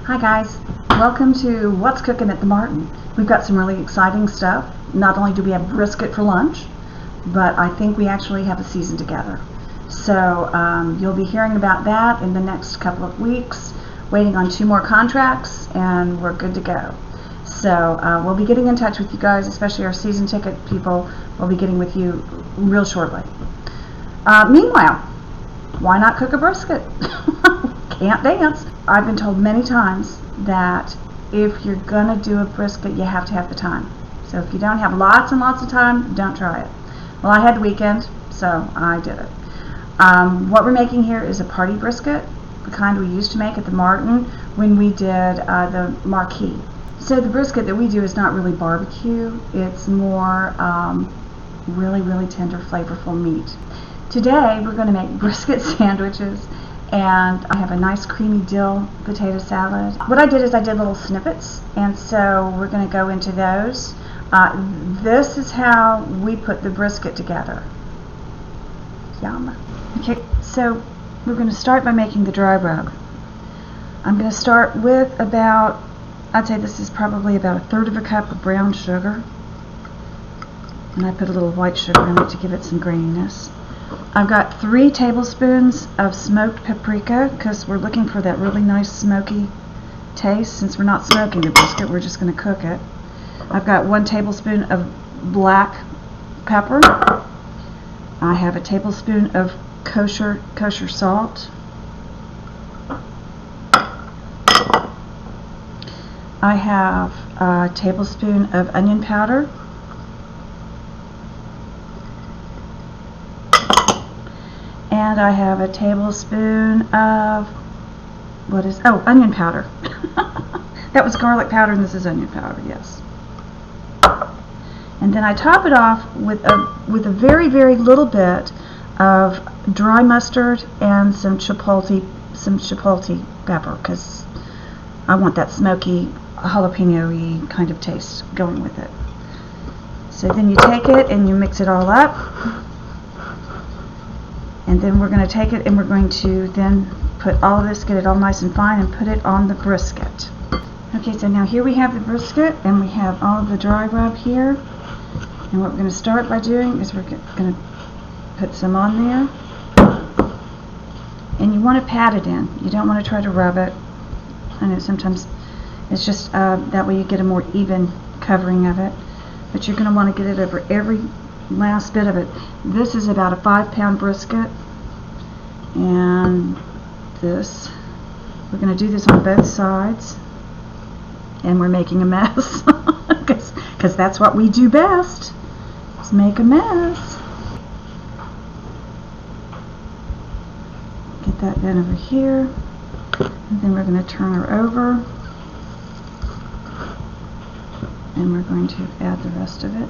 Hi guys, welcome to What's Cooking at the Martin. We've got some really exciting stuff. Not only do we have brisket for lunch, but I think we actually have a season together. So you'll be hearing about that in the next couple of weeks, waiting on 2 more contracts, and we're good to go. So we'll be getting in touch with you guys, especially our season ticket people. We'll be getting with you real shortly. Meanwhile, why not cook a brisket? Can't dance. I've been told many times that if you're gonna do a brisket, you have to have the time. So if you don't have lots and lots of time, don't try it. Well, I had the weekend, so I did it. What we're making here is a party brisket, the kind we used to make at the Martin when we did the marquee. So the brisket that we do is not really barbecue. It's more really tender, flavorful meat. Today we're going to make brisket sandwiches, and I have a nice creamy dill potato salad. What I did is I did little snippets, and so we're going to go into those. This is how we put the brisket together. Yum. Okay, so we're going to start by making the dry rub. I'm going to start with about, I'd say this is probably about 1/3 cup of brown sugar, and I put a little white sugar in it to give it some graininess. I've got 3 tablespoons of smoked paprika because we're looking for that really nice smoky taste. Since we're not smoking the brisket, we're just going to cook it. I've got 1 tablespoon of black pepper. I have a tablespoon of kosher salt. I have a tablespoon of onion powder. And I have a tablespoon of, onion powder. That was garlic powder and this is onion powder, yes. And then I top it off with a very little bit of dry mustard and some chipotle pepper, because I want that smoky, jalapeno-y kind of taste going with it. So then you take it and you mix it all up. And then we're going to take it and we're going to then put all of this, get it all nice and fine, and put it on the brisket. Okay, so now here we have the brisket and we have all of the dry rub here. And what we're going to start by doing is we're going to put some on there. And you want to pat it in. You don't want to try to rub it. I know sometimes it's just that way you get a more even covering of it. But you're going to want to get it over every last bit of it. This is about a 5-pound brisket, and this, we're going to do this on both sides, and we're making a mess because that's what we do best, is make a mess. Get that done over here, and then we're going to turn her over, and we're going to add the rest of it.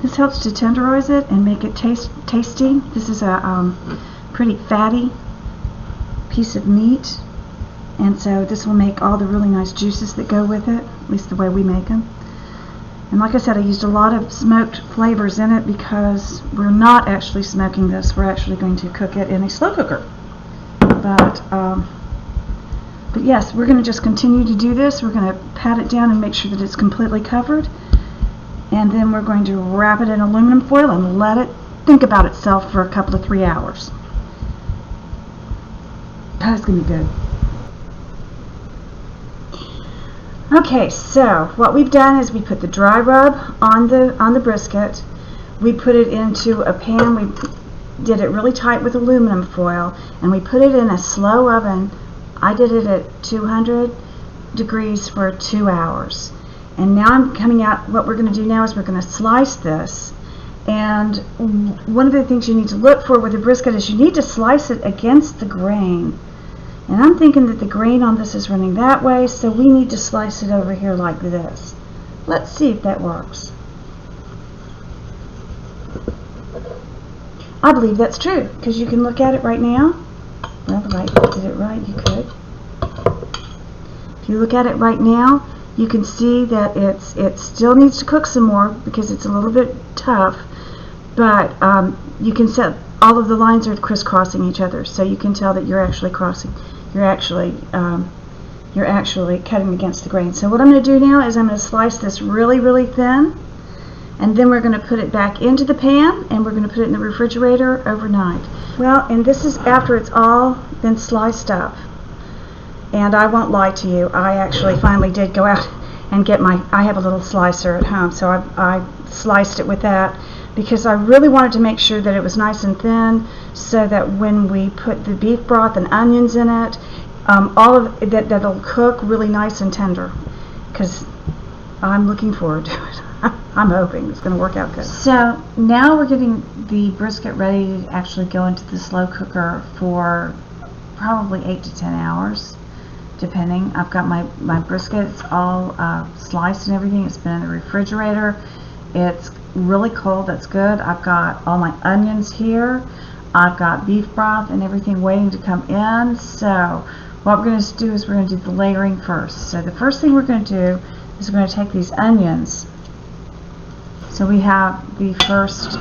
This helps to tenderize it and make it tasty. This is a pretty fatty piece of meat, and so this will make all the really nice juices that go with it, at least the way we make them. And like I said, I used a lot of smoked flavors in it because we're not actually smoking this. We're actually going to cook it in a slow cooker. But yes, we're going to just continue to do this. We're going to pat it down and make sure that it's completely covered. And then we're going to wrap it in aluminum foil and let it think about itself for a couple of 3 hours. That's going to be good. Okay, so what we've done is we put the dry rub on the brisket. We put it into a pan. We did it really tight with aluminum foil, and we put it in a slow oven. I did it at 200 degrees for 2 hours. And now I'm coming out, what we're going to do now is we're going to slice this. And one of the things you need to look for with a brisket is you need to slice it against the grain. And I'm thinking that the grain on this is running that way, so we need to slice it over here like this. Let's see if that works. I believe that's true, because you can look at it right now. Well, if I did it right, you could. If you look at it right now, you can see that it still needs to cook some more because it's a little bit tough, but you can all of the lines are crisscrossing each other, so you can tell that you're actually you're actually cutting against the grain. So what I'm going to do now is I'm going to slice this really thin, and then we're going to put it back into the pan, and we're going to put it in the refrigerator overnight. Well, and this is after it's all been sliced up. And I won't lie to you, I actually finally did go out and get I have a little slicer at home, so I sliced it with that, because I really wanted to make sure that it was nice and thin, so that when we put the beef broth and onions in it, all of that, that'll cook really nice and tender, because I'm looking forward to it. I'm hoping it's going to work out good. So now we're getting the brisket ready to actually go into the slow cooker for probably 8 to 10 hours, depending. I've got my brisket, it's all sliced and everything. It's been in the refrigerator. It's really cold, that's good. I've got all my onions here. I've got beef broth and everything waiting to come in. So what we're going to do is we're going to do the layering first. So the first thing we're going to do is we're going to take these onions. So we have the first,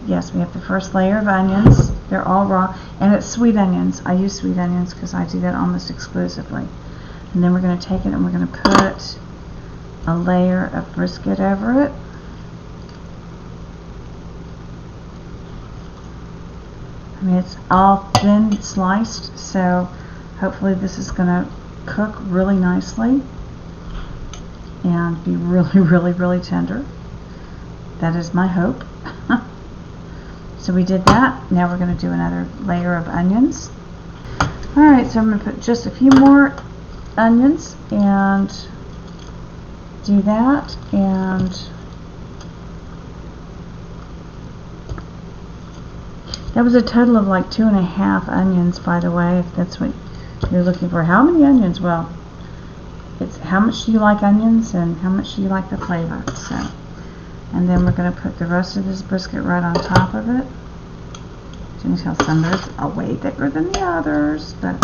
yes, we have the first layer of onions. They're all raw, and it's sweet onions. I use sweet onions because I do that almost exclusively. And then we're going to take it and we're going to put a layer of brisket over it. I mean, it's all thin sliced, so hopefully this is going to cook really nicely and be really tender. That is my hope. So we did that. Now we're going to do another layer of onions. Alright, so I'm going to put just a few more onions and do that. And that was a total of like 2.5 onions, by the way, if that's what you're looking for. How many onions? Well, it's how much do you like onions and how much do you like the flavor. So, and then we're going to put the rest of this brisket right on top of it. You can tell some of those are way thicker than the others, but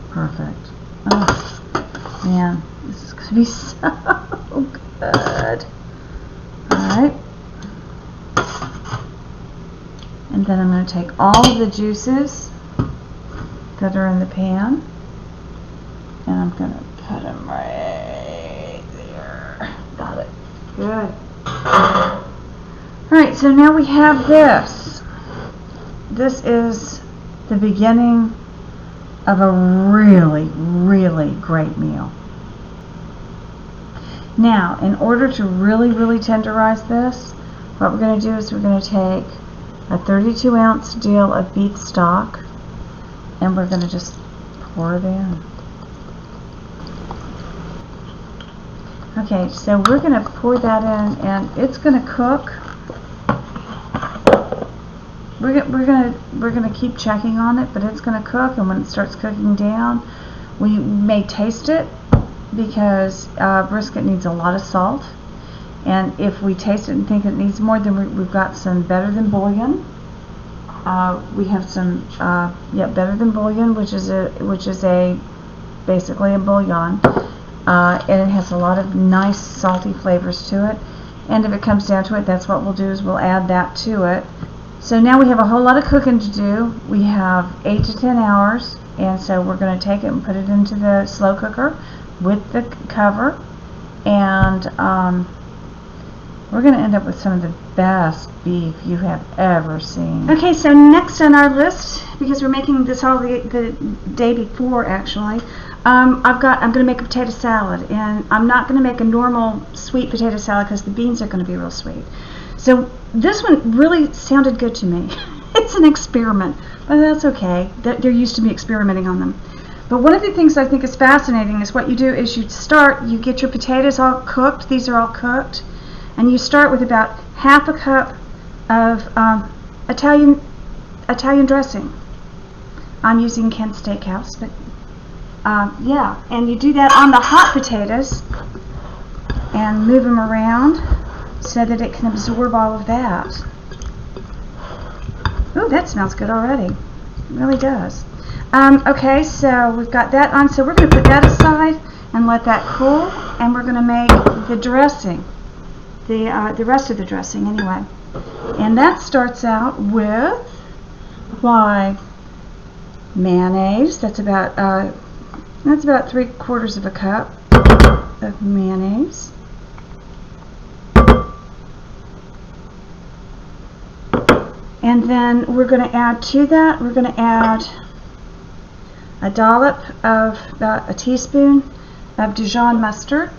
perfect. Oh man, this is going to be so good. Alright. And then I'm going to take all of the juices that are in the pan, and I'm going to put them right there. Got it. Good. Alright, so now we have this. This is the beginning of a really great meal. Now, in order to really tenderize this, what we're going to do is we're going to take a 32-ounce dill of beef stock, and we're going to just pour it in. Okay, so we're going to pour that in, and it's going to cook. We're going to keep checking on it, but it's going to cook, and when it starts cooking down, we may taste it, because brisket needs a lot of salt, and if we taste it and think it needs more, then we've got some Better Than bouillon. We have some Better Than bouillon, which is basically a bouillon, and it has a lot of nice salty flavors to it. And if it comes down to it, that's what we'll do, is we'll add that to it. So now we have a whole lot of cooking to do. We have 8 to 10 hours, and so we're going to take it and put it into the slow cooker with the cover, and we're going to end up with some of the best beef you have ever seen. Okay, so next on our list, because we're making this all the day before actually, I'm going to make a potato salad, and I'm not going to make a normal sweet potato salad because the beans are going to be real sweet. So this one really sounded good to me. It's an experiment, but that's okay. They're used to me experimenting on them. But one of the things I think is fascinating is what you do is you get your potatoes all cooked. These are all cooked. And you start with about half a cup of Italian dressing. I'm using Kent's Steakhouse, but yeah. And you do that on the hot potatoes and move them around so that it can absorb all of that. Ooh, that smells good already. It really does. Okay, so we've got that on, so we're going to put that aside and let that cool, and we're going to make the dressing. the rest of the dressing anyway. And that starts out with mayonnaise. That's about 3/4 of a cup of mayonnaise. And then we're going to add to that, we're going to add a dollop of about a teaspoon of Dijon mustard,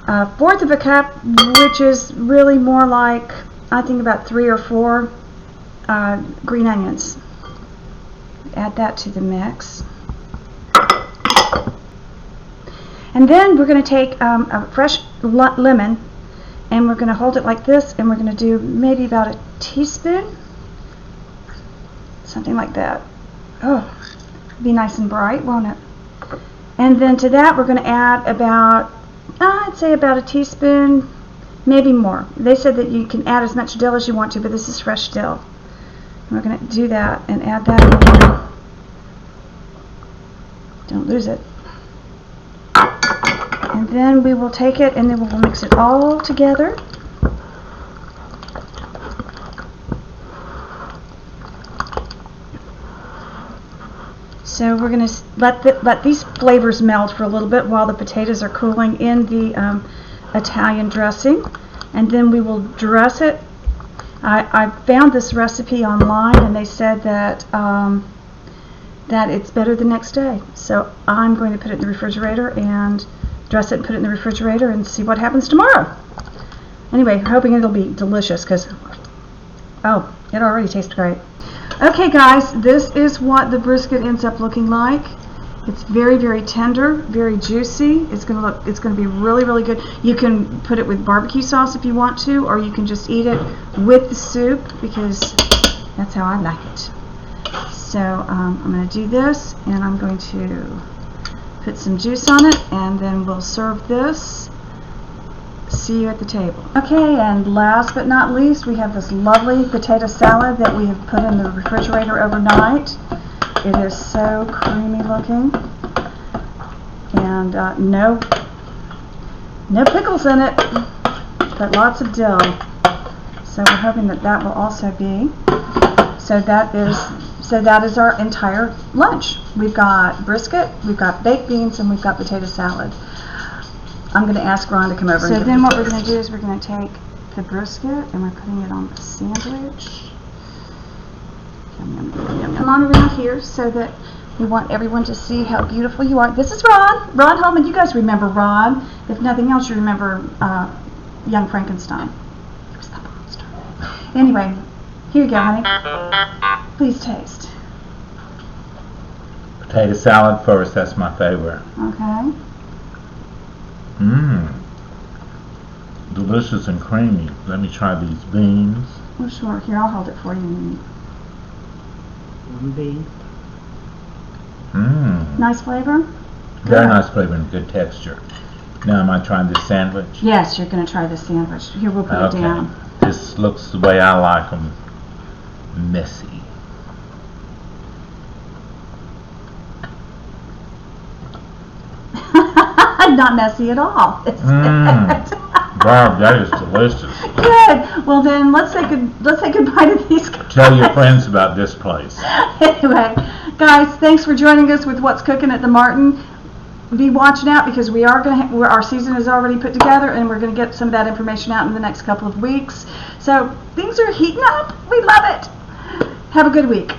1/4 of a cup, which is really more like, I think, about 3 or 4 green onions. Add that to the mix. And then we're going to take a fresh lemon, and we're going to hold it like this, and we're going to do maybe about a teaspoon, something like that. Oh, be nice and bright, won't it? And then to that we're going to add about, I'd say about a teaspoon, maybe more. They said that you can add as much dill as you want to, but this is fresh dill. And we're going to do that and add that in there. Don't lose it. And then we will take it and then we'll mix it all together. So we're going to let these flavors melt for a little bit while the potatoes are cooling in the Italian dressing, and then we will dress it. I found this recipe online, and they said that that it's better the next day. So I'm going to put it in the refrigerator and dress it and put it in the refrigerator and see what happens tomorrow. Anyway, hoping it'll be delicious because, oh, it already tastes great. Okay guys, this is what the brisket ends up looking like. It's very, very tender, very juicy. It's going to be really, really good. You can put it with barbecue sauce if you want to, or you can just eat it with the soup, because that's how I like it. So I'm going to do this, and I'm going to put some juice on it, and then we'll serve this. See you at the table. Okay, and last but not least, we have this lovely potato salad that we have put in the refrigerator overnight. It is so creamy looking, and no pickles in it, but lots of dill. So we're hoping that that will also be. So that is our entire lunch. We've got brisket, we've got baked beans, and we've got potato salad. I'm going to ask Ron to come over. So then what we're going to do is we're going to take the brisket and we're putting it on the sandwich. Come on around here so that we want everyone to see how beautiful you are. This is Ron Holman. You guys remember Ron. If nothing else, you remember Young Frankenstein. He was the monster. Anyway, here you go, honey. Please taste. Potato salad first. That's my favorite. Okay. Delicious and creamy. Let me try these beans. Oh, sure. Here, I'll hold it for you. One bean. Nice flavor? Very nice flavor and good texture. Now, am I trying this sandwich? Yes, you're going to try the sandwich. Here, we'll put it down. This looks the way I like them. Messy. Not messy at all. It's Wow, that is delicious. good. Well, then let's say goodbye to these guys. Tell your friends about this place. Anyway, guys, thanks for joining us with What's Cooking at the Martin. Be watching out, because we are going to our season is already put together, and we're going to get some of that information out in the next couple of weeks. So things are heating up. We love it. Have a good week.